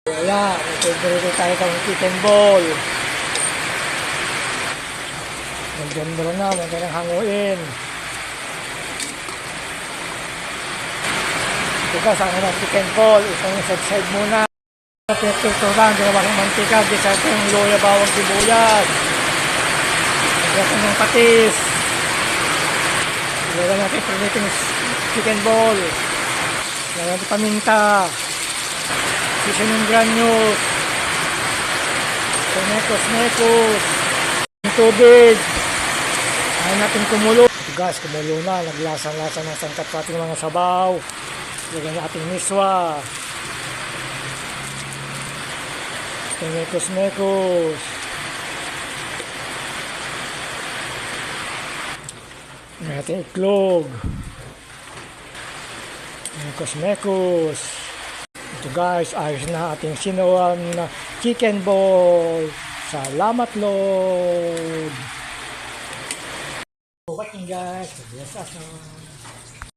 Ayan, ito tayo ng chicken ball. Nandiyan mo na, huwag nang hanguin. Ito sa akin ng chicken ball, isang side muna. Pinagtuturan, ginawa kong mantika, gisa kong luya, bawang sibuyas. Ginawa ng patis. Ginawa natin priniting chicken ball. Ginawa natin paminta. Seasoning granules. Mekos. Tubig. Ayaw natin kumulo. Guys, kumulo na. Naglasang-lasa ng sangkat sa ating mga sabaw. Lagyan na ating miswa. Mekos. Lagyan natin iklog. Mekos. Ito guys, ayos na ating sinuwan na chicken ball. Salamat Lord. Watching guys. Bless us.